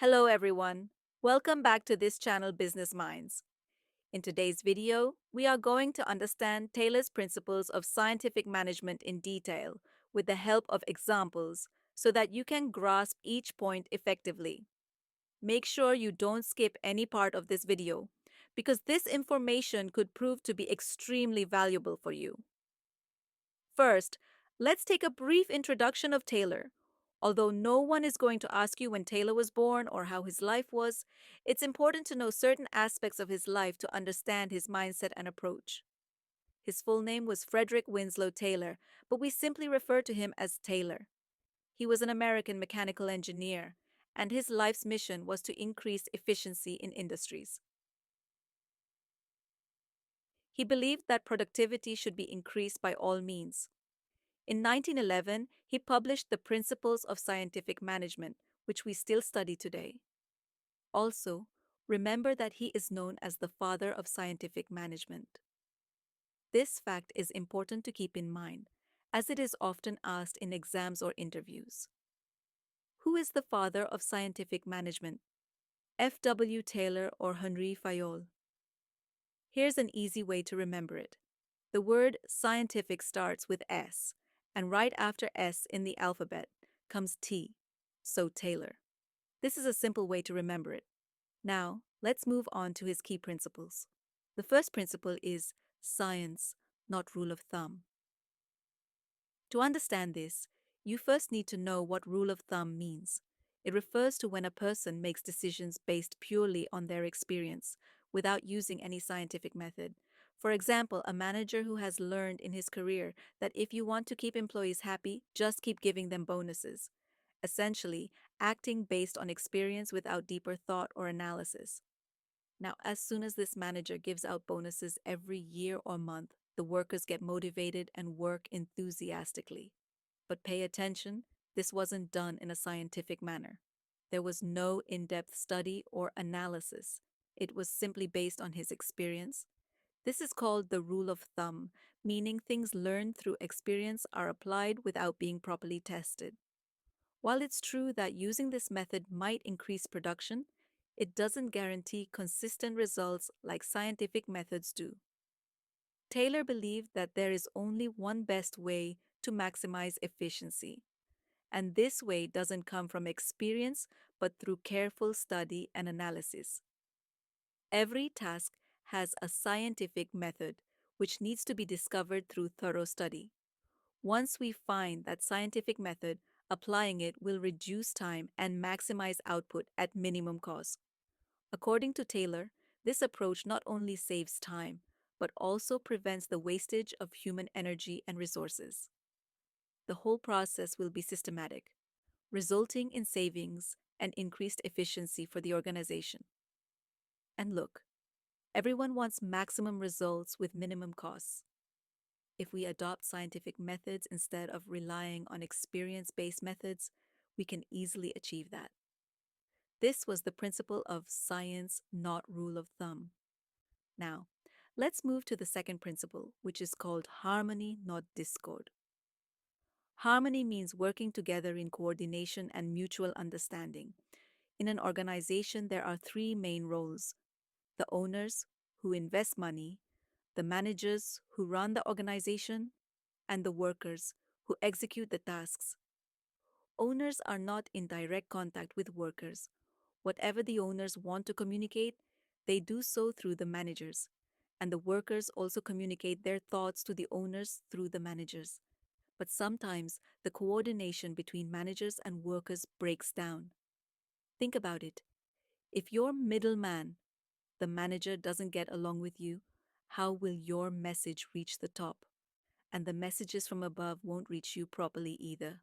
Hello everyone. Welcome back to this channel Business Minds. In today's video, we are going to understand Taylor's principles of scientific management in detail with the help of examples so that you can grasp each point effectively. Make sure you don't skip any part of this video because this information could prove to be extremely valuable for you. First, let's take a brief introduction of Taylor. Although no one is going to ask you when Taylor was born or how his life was, it's important to know certain aspects of his life to understand his mindset and approach. His full name was Frederick Winslow Taylor, but we simply refer to him as Taylor. He was an American mechanical engineer, and his life's mission was to increase efficiency in industries. He believed that productivity should be increased by all means. In 1911, he published the Principles of Scientific Management, which we still study today. Also, remember that he is known as the father of scientific management. This fact is important to keep in mind, as it is often asked in exams or interviews. Who is the father of scientific management? F. W. Taylor or Henri Fayol? Here's an easy way to remember it. The word scientific starts with S, and right after S in the alphabet comes T, so Taylor. This is a simple way to remember it. Now, let's move on to his key principles. The first principle is science, not rule of thumb. To understand this, you first need to know what rule of thumb means. It refers to when a person makes decisions based purely on their experience, without using any scientific method. For example, a manager who has learned in his career that if you want to keep employees happy, just keep giving them bonuses. Essentially, acting based on experience without deeper thought or analysis. Now, as soon as this manager gives out bonuses every year or month, the workers get motivated and work enthusiastically. But pay attention, this wasn't done in a scientific manner. There was no in-depth study or analysis. It was simply based on his experience. This is called the rule of thumb, meaning things learned through experience are applied without being properly tested. While it's true that using this method might increase production, it doesn't guarantee consistent results like scientific methods do. Taylor believed that there is only one best way to maximize efficiency, and this way doesn't come from experience but through careful study and analysis. Every task has a scientific method which needs to be discovered through thorough study. Once we find that scientific method, applying it will reduce time and maximize output at minimum cost. According to Taylor, this approach not only saves time, but also prevents the wastage of human energy and resources. The whole process will be systematic, resulting in savings and increased efficiency for the organization. And look, everyone wants maximum results with minimum costs. If we adopt scientific methods instead of relying on experience-based methods, we can easily achieve that. This was the principle of science, not rule of thumb. Now, let's move to the second principle, which is called harmony, not discord. Harmony means working together in coordination and mutual understanding. In an organization, there are three main roles: the owners, who invest money, the managers, who run the organization, and the workers, who execute the tasks. Owners are not in direct contact with workers. Whatever the owners want to communicate, they do so through the managers, and the workers also communicate their thoughts to the owners through the managers. But sometimes the coordination between managers and workers breaks down. Think about it. If your middleman, the manager, doesn't get along with you, how will your message reach the top? And the messages from above won't reach you properly either.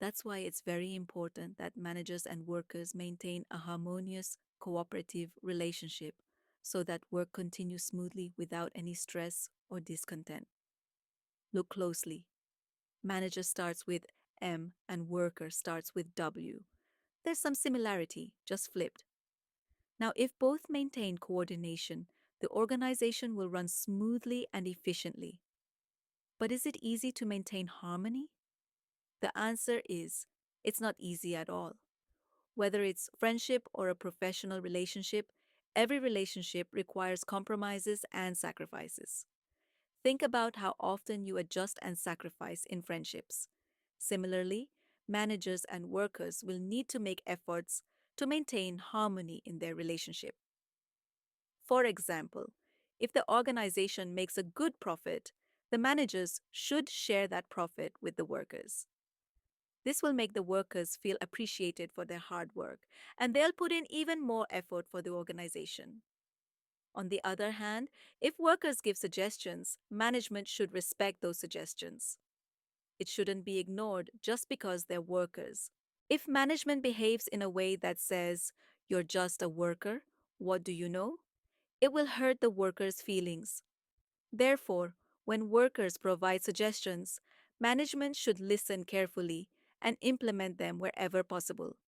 That's why it's very important that managers and workers maintain a harmonious, cooperative relationship so that work continues smoothly without any stress or discontent. Look closely. Manager starts with M and worker starts with W. There's some similarity, just flipped. Now, if both maintain coordination, the organization will run smoothly and efficiently. But is it easy to maintain harmony? The answer is, it's not easy at all. Whether it's friendship or a professional relationship, every relationship requires compromises and sacrifices. Think about how often you adjust and sacrifice in friendships. Similarly, managers and workers will need to make efforts to maintain harmony in their relationship. For example, if the organization makes a good profit, the managers should share that profit with the workers. This will make the workers feel appreciated for their hard work, and they'll put in even more effort for the organization. On the other hand, if workers give suggestions, management should respect those suggestions. It shouldn't be ignored just because they're workers. If management behaves in a way that says, "You're just a worker, what do you know?" it will hurt the workers' feelings. Therefore, when workers provide suggestions, management should listen carefully and implement them wherever possible.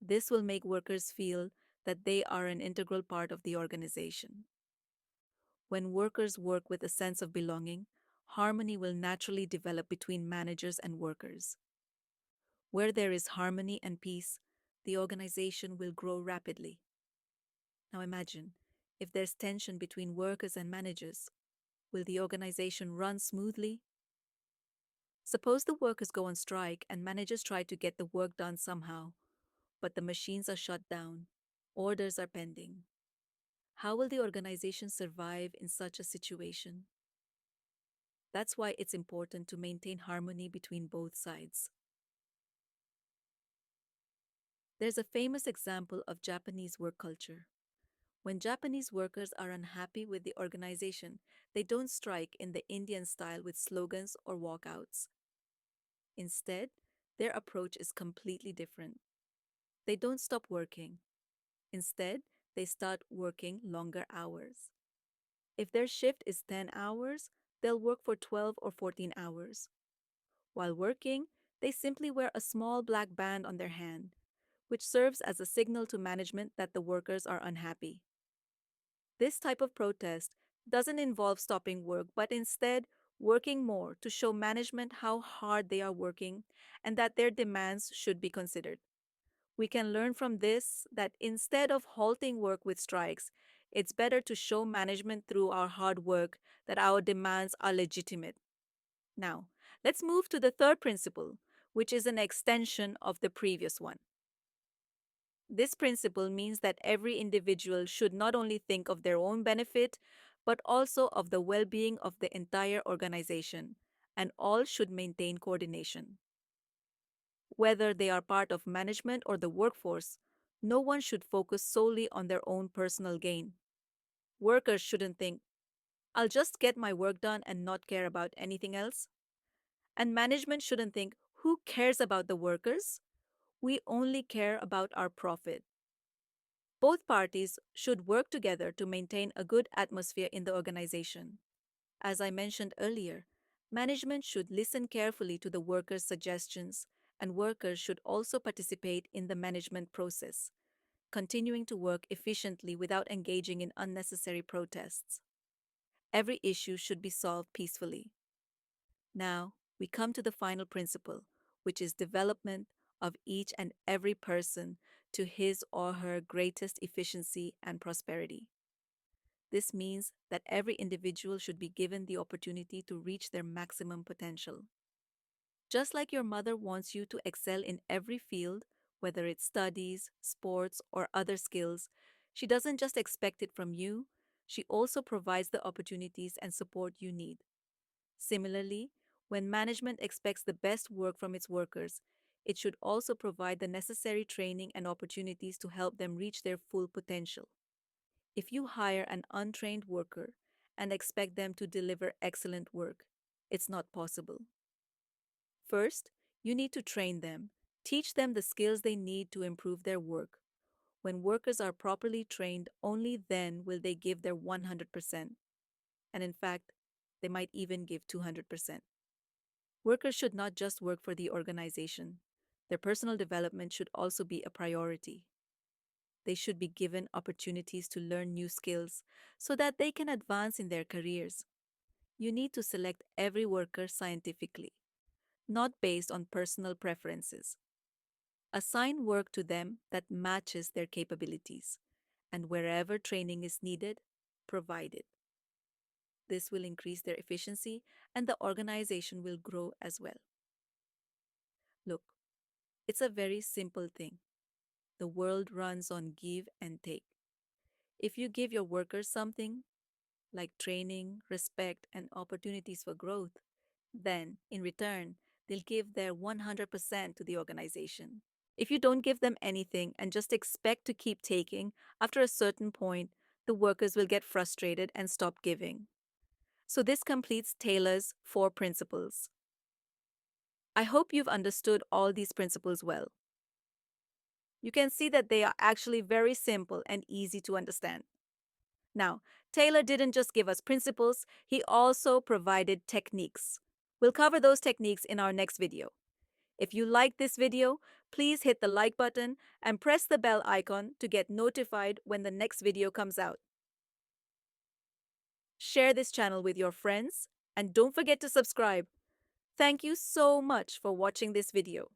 This will make workers feel that they are an integral part of the organization. When workers work with a sense of belonging, harmony will naturally develop between managers and workers. Where there is harmony and peace, the organization will grow rapidly. Now imagine, if there's tension between workers and managers, will the organization run smoothly? Suppose the workers go on strike and managers try to get the work done somehow, but the machines are shut down, orders are pending. How will the organization survive in such a situation? That's why it's important to maintain harmony between both sides. There's a famous example of Japanese work culture. When Japanese workers are unhappy with the organization, they don't strike in the Indian style with slogans or walkouts. Instead, their approach is completely different. They don't stop working. Instead, they start working longer hours. If their shift is 10 hours, they'll work for 12 or 14 hours. While working, they simply wear a small black band on their hand, which serves as a signal to management that the workers are unhappy. This type of protest doesn't involve stopping work, but instead working more to show management how hard they are working and that their demands should be considered. We can learn from this that instead of halting work with strikes, it's better to show management through our hard work that our demands are legitimate. Now, let's move to the third principle, which is an extension of the previous one. This principle means that every individual should not only think of their own benefit, but also of the well being of the entire organization, and all should maintain coordination. Whether they are part of management or the workforce, no one should focus solely on their own personal gain. Workers shouldn't think, "I'll just get my work done and not care about anything else." And management shouldn't think, "Who cares about the workers? We only care about our profit." Both parties should work together to maintain a good atmosphere in the organization. As I mentioned earlier, management should listen carefully to the workers' suggestions, and workers should also participate in the management process, continuing to work efficiently without engaging in unnecessary protests. Every issue should be solved peacefully. Now, we come to the final principle, which is development of each and every person to his or her greatest efficiency and prosperity. This means that every individual should be given the opportunity to reach their maximum potential. Just like your mother wants you to excel in every field, whether it's studies, sports, or other skills, she doesn't just expect it from you, she also provides the opportunities and support you need. Similarly, when management expects the best work from its workers, it should also provide the necessary training and opportunities to help them reach their full potential. If you hire an untrained worker and expect them to deliver excellent work, it's not possible. First, you need to train them, teach them the skills they need to improve their work. When workers are properly trained, only then will they give their 100%. And in fact, they might even give 200%. Workers should not just work for the organization. Their personal development should also be a priority. They should be given opportunities to learn new skills so that they can advance in their careers. You need to select every worker scientifically, not based on personal preferences. Assign work to them that matches their capabilities, and wherever training is needed, provide it. This will increase their efficiency and the organization will grow as well. Look, it's a very simple thing. The world runs on give and take. If you give your workers something, like training, respect, and opportunities for growth, then, in return, they'll give their 100% to the organization. If you don't give them anything and just expect to keep taking, after a certain point, the workers will get frustrated and stop giving. So, this completes Taylor's 4 principles. I hope you've understood all these principles well. You can see that they are actually very simple and easy to understand. Now, Taylor didn't just give us principles, he also provided techniques. We'll cover those techniques in our next video. If you like this video, please hit the like button and press the bell icon to get notified when the next video comes out. Share this channel with your friends and don't forget to subscribe. Thank you so much for watching this video.